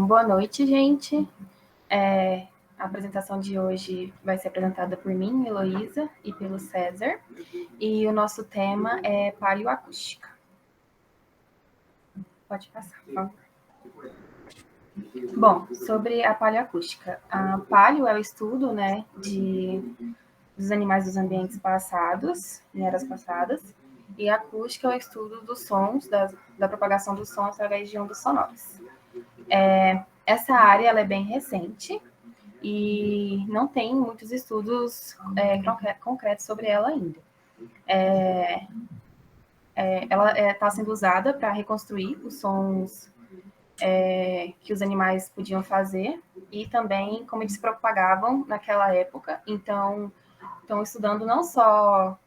Boa noite, gente. A apresentação de hoje vai ser apresentada por mim, Heloísa, e pelo César. E o nosso tema é paleoacústica. Pode passar, por favor. Bom, sobre a paleoacústica. A paleo é o estudo, dos animais dos ambientes passados, em eras passadas, e a acústica é o estudo dos sons, da propagação dos sons através de ondas sonoras. Essa área ela é bem recente, e não tem muitos estudos concretos sobre ela ainda. Ela está sendo usada para reconstruir os sons que os animais podiam fazer e também como eles se propagavam naquela época. Então, estão estudando não só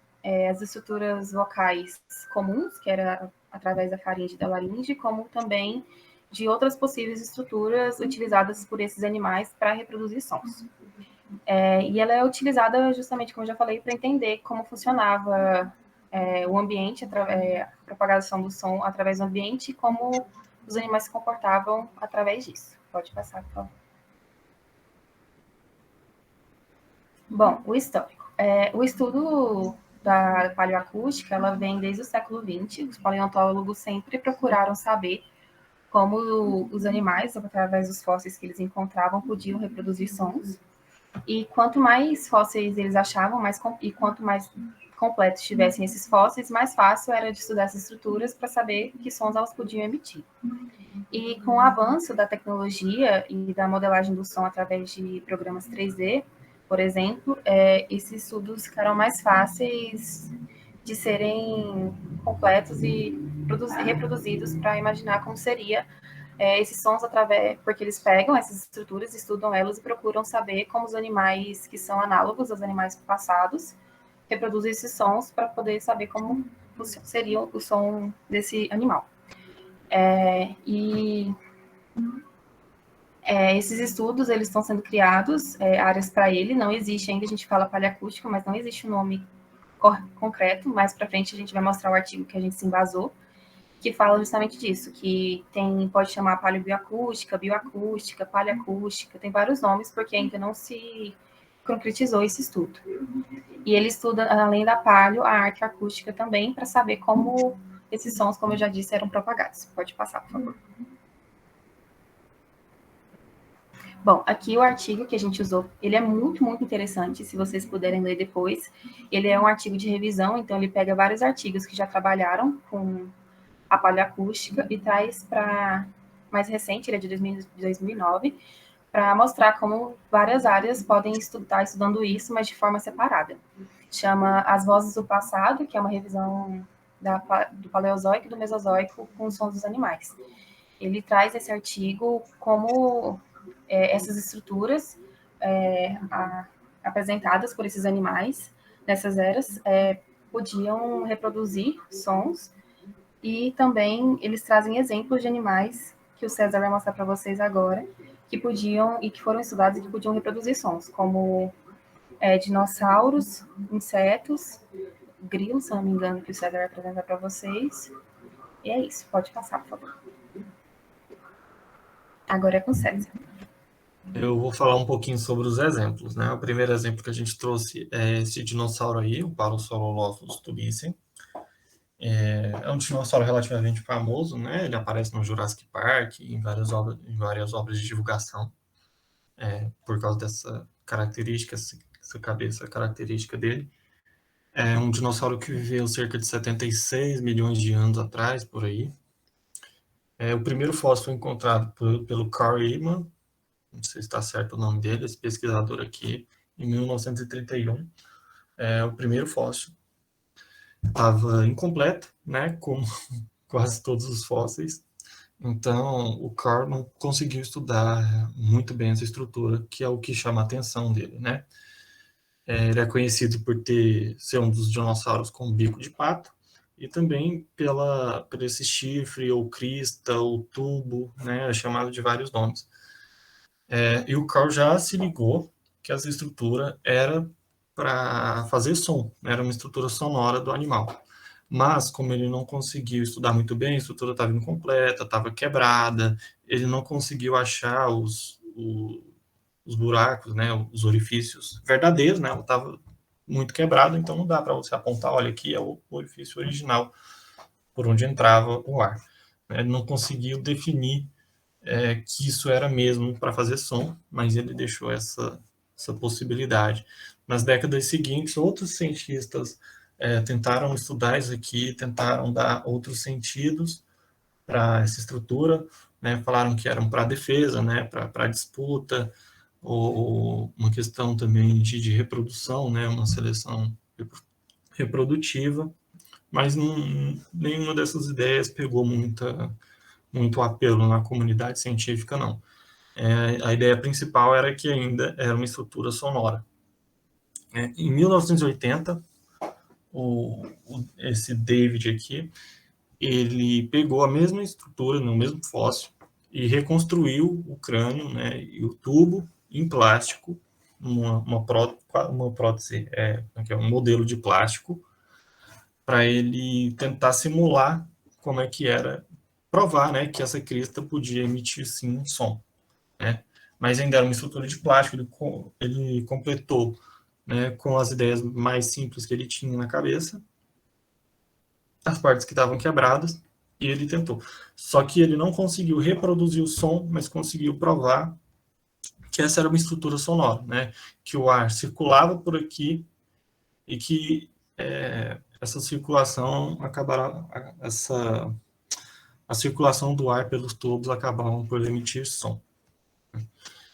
as estruturas vocais comuns, que era através da faringe e da laringe, como também de outras possíveis estruturas utilizadas por esses animais para reproduzir sons. E ela é utilizada justamente, como eu já falei, para entender como funcionava o ambiente, a propagação do som através do ambiente e como os animais se comportavam através disso. Pode passar, por favor. Bom, o histórico. O estudo da paleoacústica, ela vem desde o século XX. Os paleontólogos sempre procuraram saber como os animais, através dos fósseis que eles encontravam, podiam reproduzir sons. E quanto mais fósseis eles achavam, e quanto mais completos tivessem esses fósseis, mais fácil era de estudar essas estruturas para saber que sons elas podiam emitir. E com o avanço da tecnologia e da modelagem do som através de programas 3D, por exemplo, esses estudos ficaram mais fáceis de serem completos e reproduzidos para imaginar como seria esses sons porque eles pegam essas estruturas, estudam elas e procuram saber como os animais que são análogos aos animais passados reproduzem esses sons para poder saber como seria o som desse animal. Esses estudos eles estão sendo criados, áreas para ele, não existe ainda, a gente fala paleoacústica, mas não existe um nome concreto. Mais para frente a gente vai mostrar o artigo que a gente se embasou, que fala justamente disso, que pode chamar paleobioacústica, bioacústica, paleoacústica, tem vários nomes, porque ainda não se concretizou esse estudo. E ele estuda, além da paleo, a arqueoacústica também, para saber como esses sons, como eu já disse, eram propagados. Pode passar, por favor. Bom, aqui o artigo que a gente usou, ele é muito, muito interessante, se vocês puderem ler depois. Ele é um artigo de revisão, então ele pega vários artigos que já trabalharam com a paleoacústica e traz para mais recente, ele é de 2009, para mostrar como várias áreas podem estar estudando isso, mas de forma separada. Chama As Vozes do Passado, que é uma revisão do Paleozoico e do Mesozoico com os sons dos animais. Ele traz esse artigo como essas estruturas apresentadas por esses animais nessas eras podiam reproduzir sons, e também eles trazem exemplos de animais que o César vai mostrar para vocês agora, que podiam e que foram estudados e que podiam reproduzir sons, como dinossauros, insetos, grilos, se não me engano, que o César vai apresentar para vocês. E é isso, pode passar, por favor. Agora é com o César. Eu vou falar um pouquinho sobre os exemplos, né? O primeiro exemplo que a gente trouxe é esse dinossauro aí, o Parasaurolophus tubicem. É um dinossauro relativamente famoso, né? Ele aparece no Jurassic Park, em várias obras de divulgação, por causa dessa característica, essa cabeça característica dele. É um dinossauro que viveu cerca de 76 milhões de anos atrás, por aí. O primeiro fóssil foi encontrado pelo Carl Ehman, não sei se está certo o nome dele, esse pesquisador aqui, em 1931. O primeiro fóssil estava incompleto, né, como quase todos os fósseis. Então, o Carl não conseguiu estudar muito bem essa estrutura, que é o que chama a atenção dele, né? Ele é conhecido por ser um dos dinossauros com bico de pato, e também por esse chifre, ou crista, ou tubo, né? É chamado de vários nomes. E o Carl já se ligou que essa estrutura era para fazer som, era uma estrutura sonora do animal. mas como ele não conseguiu estudar muito bem, a estrutura estava incompleta, estava quebrada, ele não conseguiu achar os buracos, né, os orifícios verdadeiros, né, ela estava muito quebrada, então não dá para você apontar, olha, aqui é o orifício original por onde entrava o ar. Ele não conseguiu definir que isso era mesmo para fazer som, mas ele deixou essa possibilidade. Nas décadas seguintes, outros cientistas tentaram estudar isso aqui, tentaram dar outros sentidos para essa estrutura, né? Falaram que eram para defesa, né? Para disputa, ou uma questão também de reprodução, né? Uma seleção reprodutiva, mas nenhuma dessas ideias pegou muito apelo na comunidade científica, não. A ideia principal era que ainda era uma estrutura sonora. Em 1980, esse David aqui, ele pegou a mesma estrutura, no mesmo fóssil, e reconstruiu o crânio, né, e o tubo em plástico, uma prótese, um modelo de plástico, para ele tentar simular como é que era, provar, né, que essa crista podia emitir sim um som, né? Mas ainda era uma estrutura de plástico, ele completou, né, com as ideias mais simples que ele tinha na cabeça, as partes que estavam quebradas, e ele tentou. Só que ele não conseguiu reproduzir o som, mas conseguiu provar que essa era uma estrutura sonora, né? Que o ar circulava por aqui e que essa circulação acabará, a circulação do ar pelos tubos acabavam por emitir som.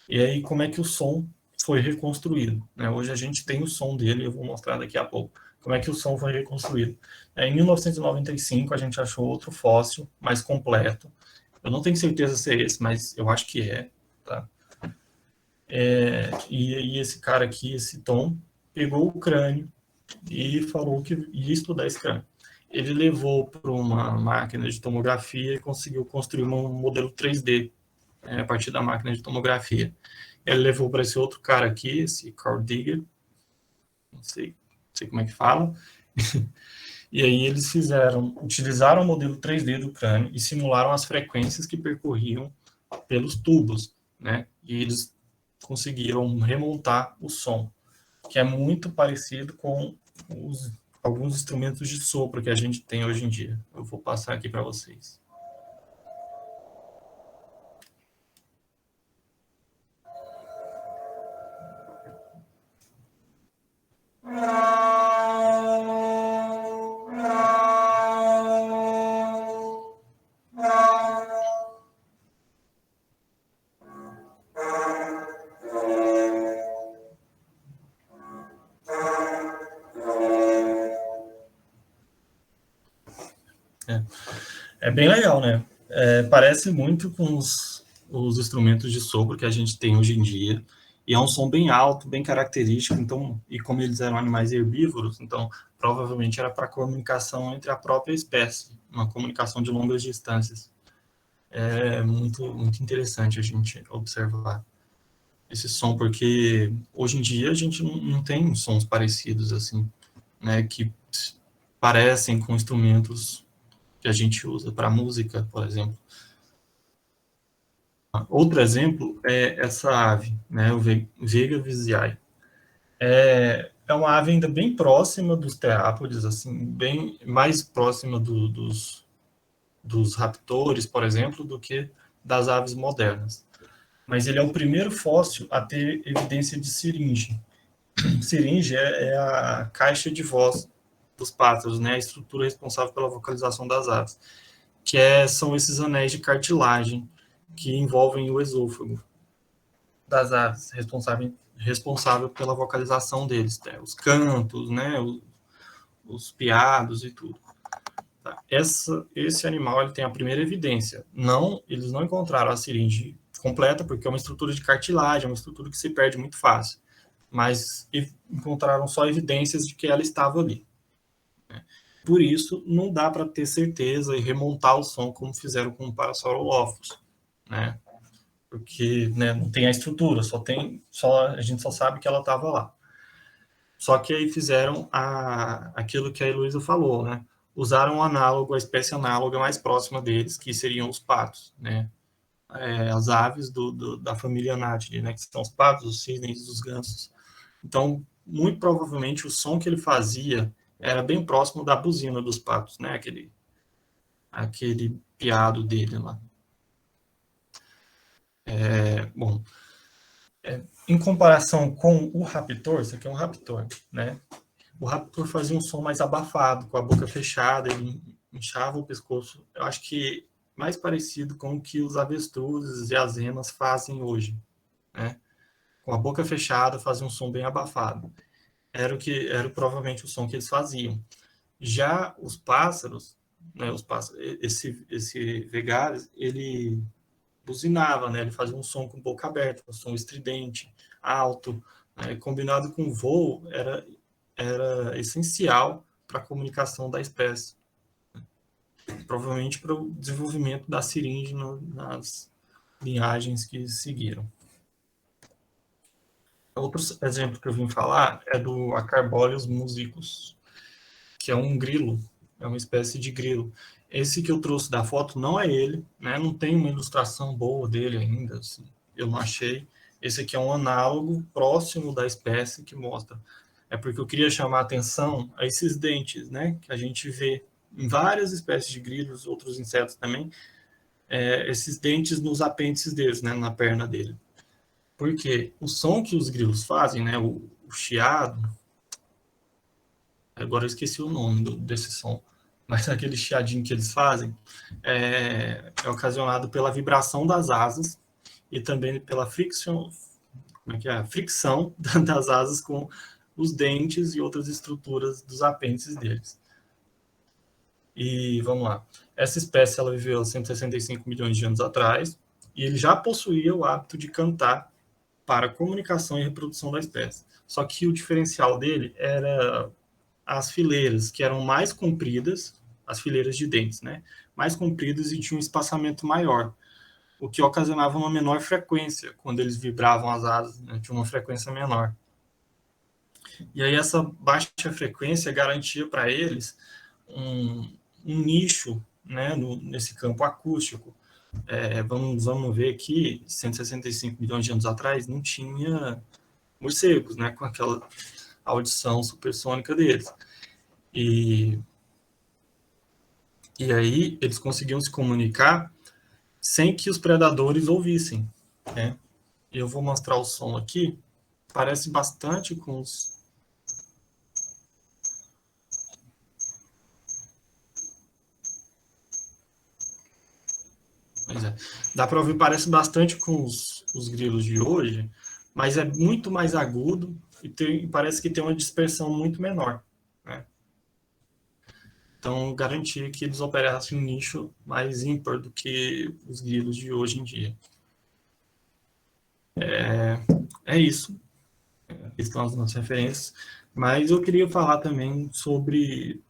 E aí, como é que o som foi reconstruído? Né? Hoje a gente tem o som dele, eu vou mostrar daqui a pouco. Como é que o som foi reconstruído? Em 1995, a gente achou outro fóssil mais completo. Eu não tenho certeza se é esse, mas eu acho que é. Tá? E esse cara aqui, esse Tom, pegou o crânio e falou que ia estudar esse crânio. Ele levou para uma máquina de tomografia e conseguiu construir um modelo 3D a partir da máquina de tomografia. Ele levou para esse outro cara aqui, esse Carl Digger, não sei como é que fala, e aí eles utilizaram o modelo 3D do crânio e simularam as frequências que percorriam pelos tubos, né? E eles conseguiram remontar o som, que é muito parecido com alguns instrumentos de sopro que a gente tem hoje em dia. Eu vou passar aqui para vocês. É bem legal, né? Parece muito com os instrumentos de sopro que a gente tem hoje em dia. E é um som bem alto, bem característico. Então, e como eles eram animais herbívoros, então provavelmente era para comunicação entre a própria espécie, uma comunicação de longas distâncias. É muito interessante a gente observar esse som, porque hoje em dia a gente não tem sons parecidos assim, né? Que parecem com instrumentos que a gente usa para música, por exemplo. Outro exemplo é essa ave, né, o Vega visiae. É uma ave ainda bem próxima dos terápodes, assim, bem mais próxima dos raptores, por exemplo, do que das aves modernas. Mas ele é o primeiro fóssil a ter evidência de siringe. Siringe é a caixa de voz dos pássaros, né, a estrutura responsável pela vocalização das aves, que são esses anéis de cartilagem que envolvem o esôfago das aves, responsável pela vocalização deles, né? Os cantos, né? Os piados e tudo. Tá? Esse animal ele tem a primeira evidência. Eles não encontraram a siringe completa, porque é uma estrutura de cartilagem, é uma estrutura que se perde muito fácil. Mas encontraram só evidências de que ela estava ali. Né? Por isso, não dá para ter certeza e remontar o som como fizeram com o Parasaurolophus, né? Porque, né, não tem a estrutura, a gente só sabe que ela estava lá. Só que aí fizeram aquilo que a Heloísa falou, né? usaram um análogo, a espécie análoga mais próxima deles, que seriam os patos, né? As aves da família Anatidae, né? Que são os patos, os cisnes, os gansos. Então, muito provavelmente, o som que ele fazia era bem próximo da buzina dos patos, né? Aquele piado dele lá. Bom, em comparação com o raptor, isso aqui é um raptor, né? O raptor fazia um som mais abafado, com a boca fechada, ele inchava o pescoço. Eu acho que mais parecido com o que os avestruzes e as renas fazem hoje, né? Com a boca fechada, fazia um som bem abafado. Era provavelmente o som que eles faziam. Já os pássaros, né, esse Vegaris, ele buzinava, né? Ele fazia um som com boca aberta, um som estridente, alto, né? Combinado com o voo, era essencial para a comunicação da espécie. Provavelmente para o desenvolvimento da siringe nas linhagens que seguiram. Outro exemplo que eu vim falar é do Acarboreus musicus, que é um grilo, é uma espécie de grilo. Esse que eu trouxe da foto não é ele, né? Não tem uma ilustração boa dele ainda, assim, eu não achei. Esse aqui é um análogo próximo da espécie que mostra. É porque eu queria chamar a atenção a esses dentes, né? Que a gente vê em várias espécies de grilos, outros insetos também, esses dentes nos apêndices deles, né? Na perna dele. Porque o som que os grilos fazem, né? O chiado, agora eu esqueci o nome desse som, mas aquele chiadinho que eles fazem é ocasionado pela vibração das asas e também pela fricção das asas com os dentes e outras estruturas dos apêndices deles. E vamos lá. Essa espécie ela viveu 165 milhões de anos atrás e ele já possuía o hábito de cantar para a comunicação e reprodução da espécie. Só que o diferencial dele era as fileiras, que eram mais compridas, as fileiras de dentes, né? Mais compridas e tinham um espaçamento maior, o que ocasionava uma menor frequência quando eles vibravam as asas, né? Tinha uma frequência menor. E aí essa baixa frequência garantia para eles um nicho, né, nesse campo acústico. Vamos ver que 165 milhões de anos atrás não tinha morcegos, né, com aquela audição supersônica deles. E aí eles conseguiam se comunicar sem que os predadores ouvissem, né? Eu vou mostrar o som aqui. Parece bastante com os... Dá para ouvir, parece bastante com os grilos de hoje, mas é muito mais agudo e parece que tem uma dispersão muito menor, né? Então, garantia que eles operassem um nicho mais ímpar do que os grilos de hoje em dia. É isso. Estão as nossas referências. Mas eu queria falar também sobre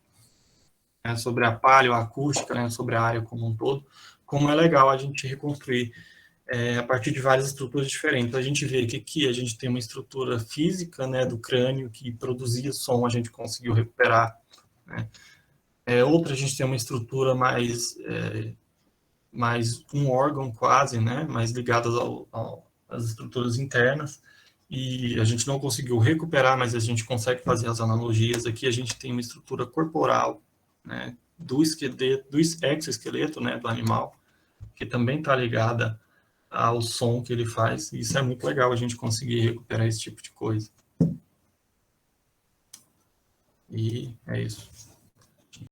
a paleoacústica, né, sobre a área como um todo, como é legal a gente reconstruir a partir de várias estruturas diferentes. A gente vê que aqui a gente tem uma estrutura física, né, do crânio que produzia som, a gente conseguiu recuperar, né? Outra, a gente tem uma estrutura mais um órgão quase, né, mais ligado às estruturas internas, e a gente não conseguiu recuperar, mas a gente consegue fazer as analogias. Aqui a gente tem uma estrutura corporal, né, do esqueleto, do exoesqueleto, né, do animal, que também está ligada ao som que ele faz, e isso é muito legal a gente conseguir recuperar esse tipo de coisa. E é isso.